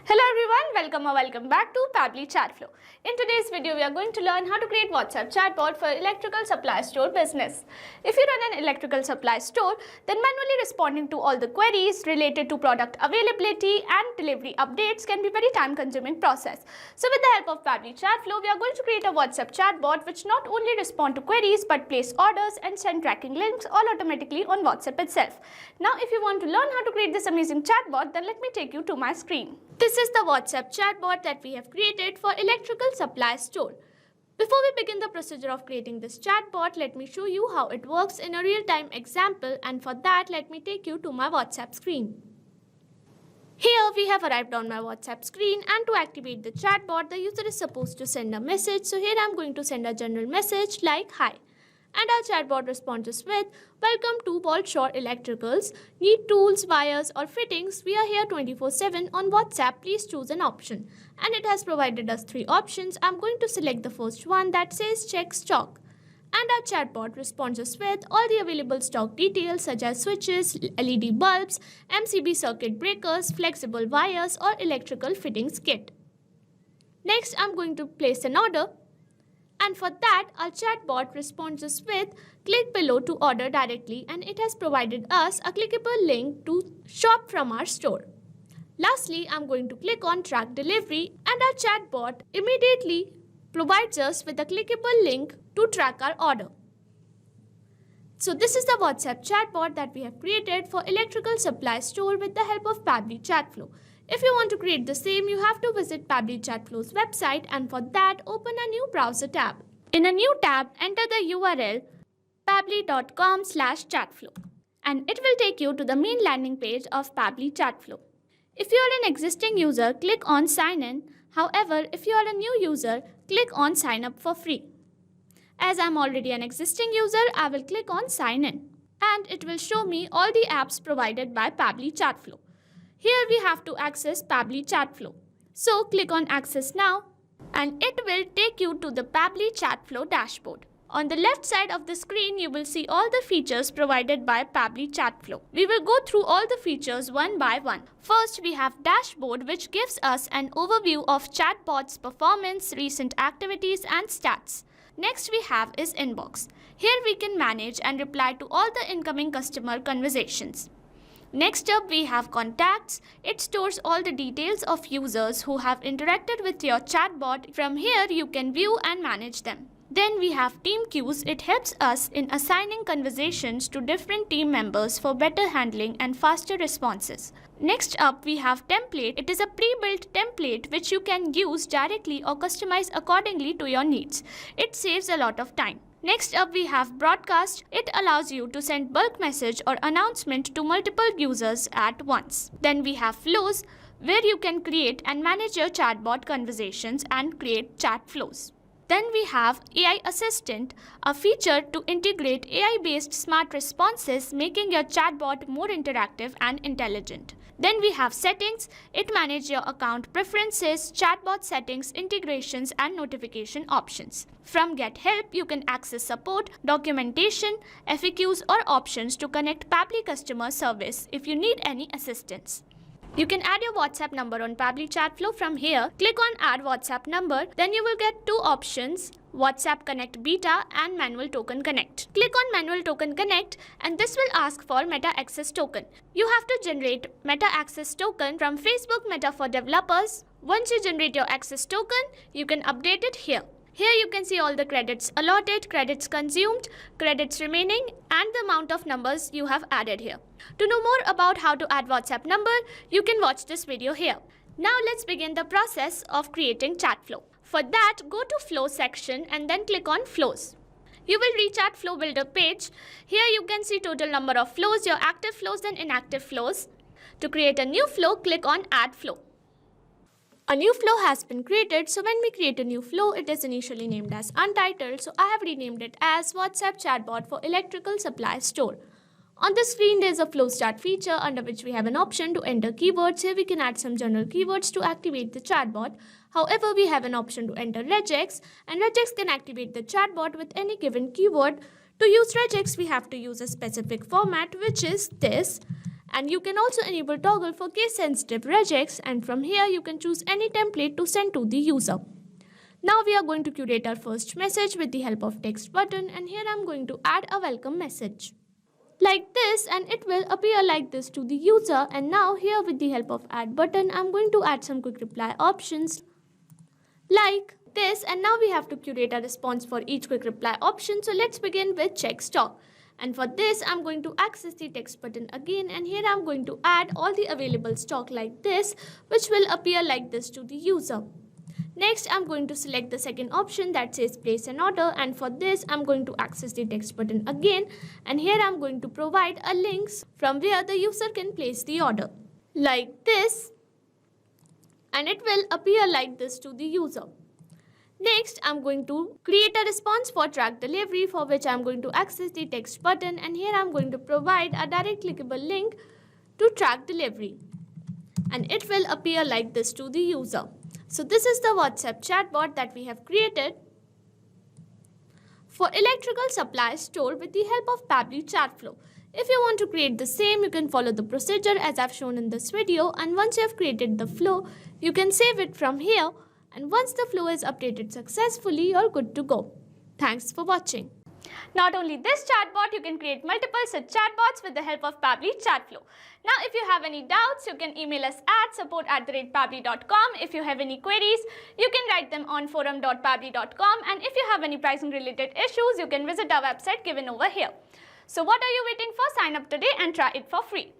Hello everyone, welcome back to Pabbly Chatflow. In today's video, we are going to learn how to create WhatsApp chatbot for electrical supply store business. If you run an electrical supply store, then manually responding to all the queries related to product availability and delivery updates can be very time-consuming process. So with the help of Pabbly Chatflow, we are going to create a WhatsApp chatbot which not only respond to queries but place orders and send tracking links all automatically on WhatsApp itself. Now if you want to learn how to create this amazing chatbot, then let me take you to my screen. This is the WhatsApp chatbot that we have created for electrical supply store. Before we begin the procedure of creating this chatbot, let me show you how it works in a real-time example, and for that let me take you to my WhatsApp screen. Here we have arrived on my WhatsApp screen, and to activate the chatbot, the user is supposed to send a message. So here I am going to send a general message like hi. And our chatbot responds with, "Welcome to Shore Electricals. Need tools, wires or fittings? We are here 24/7 on WhatsApp. Please choose an option." And it has provided us 3 options. I'm going to select the first one that says check stock. And our chatbot responds us with all the available stock details such as switches, LED bulbs, MCB circuit breakers, flexible wires or electrical fittings kit. Next, I'm going to place an order. And for that, our chatbot responds us with click below to order directly, and it has provided us a clickable link to shop from our store. Lastly, I'm going to click on track delivery, and our chatbot immediately provides us with a clickable link to track our order. So this is the WhatsApp chatbot that we have created for electrical supply store with the help of Pabbly Chatflow. If you want to create the same, you have to visit Pabbly Chatflow's website, and for that, open a new browser tab. In a new tab, enter the URL pabbly.com/chatflow, and it will take you to the main landing page of Pabbly Chatflow. If you are an existing user, click on sign in. However, if you are a new user, click on sign up for free. As I am already an existing user, I will click on sign in, and it will show me all the apps provided by Pabbly Chatflow. Here we have to access Pabbly Chatflow. So click on access now, and it will take you to the Pabbly Chatflow dashboard. On the left side of the screen, you will see all the features provided by Pabbly Chatflow. We will go through all the features one by one. First, we have dashboard, which gives us an overview of chatbot's performance, recent activities and stats. Next we have is inbox. Here we can manage and reply to all the incoming customer conversations. Next up we have contacts. It stores all the details of users who have interacted with your chatbot. From here you can view and manage them. Then we have team queues. It helps us in assigning conversations to different team members for better handling and faster responses. Next up we have template. It is a pre-built template which you can use directly or customize accordingly to your needs. It saves a lot of time. Next up we have broadcast. It allows you to send bulk message or announcement to multiple users at once. Then we have flows, where you can create and manage your chatbot conversations and create chat flows. Then we have AI Assistant, a feature to integrate AI-based smart responses, making your chatbot more interactive and intelligent. Then we have settings. It manages your account preferences, chatbot settings, integrations and notification options. From Get Help, you can access support, documentation, FAQs or options to connect Pabbly customer service if you need any assistance. You can add your WhatsApp number on Pabbly Chatflow. From here, click on Add WhatsApp Number. Then you will get 2 options, WhatsApp Connect Beta and Manual Token Connect. Click on Manual Token Connect, and this will ask for Meta Access Token. You have to generate Meta Access Token from Facebook Meta for developers. Once you generate your access token, you can update it here. Here you can see all the credits allotted, credits consumed, credits remaining and the amount of numbers you have added here. To know more about how to add WhatsApp number, you can watch this video here. Now let's begin the process of creating Chatflow. For that, go to Flow section and then click on Flows. You will reach at Flow Builder page. Here you can see total number of flows, your active flows and inactive flows. To create a new flow, click on Add Flow. A new flow has been created, so when we create a new flow, it is initially named as Untitled, so I have renamed it as WhatsApp Chatbot for Electrical Supply Store. On the screen, there is a flow start feature under which we have an option to enter keywords. Here we can add some general keywords to activate the chatbot. However, we have an option to enter regex, and regex can activate the chatbot with any given keyword. To use regex, we have to use a specific format, which is this. And you can also enable toggle for case sensitive regex, and from here you can choose any template to send to the user. Now we are going to curate our first message with the help of text button, and here I am going to add a welcome message like this, and it will appear like this to the user. And now here with the help of add button, I'm going to add some quick reply options like this, and now we have to curate a response for each quick reply option. So let's begin with check stock, and for this I'm going to access the text button again, and here I'm going to add all the available stock like this, which will appear like this to the user. Next, I'm going to select the second option that says place an order, and for this I'm going to access the text button again, and here I'm going to provide a link from where the user can place the order like this, and it will appear like this to the user. Next, I'm going to create a response for track delivery, for which I'm going to access the text button, and here I'm going to provide a direct clickable link to track delivery, and it will appear like this to the user. So this is the WhatsApp chatbot that we have created for electrical supply store with the help of Pabbly Chatflow. If you want to create the same, you can follow the procedure as I've shown in this video, and once you have created the flow, you can save it from here, and once the flow is updated successfully, you're good to go. Thanks for watching. Not only this chatbot, you can create multiple such chatbots with the help of Pabbly Chatflow. Now, if you have any doubts, you can email us at support@pabbly.com. If you have any queries, you can write them on forum.pabbly.com. And if you have any pricing related issues, you can visit our website given over here. So what are you waiting for? Sign up today and try it for free.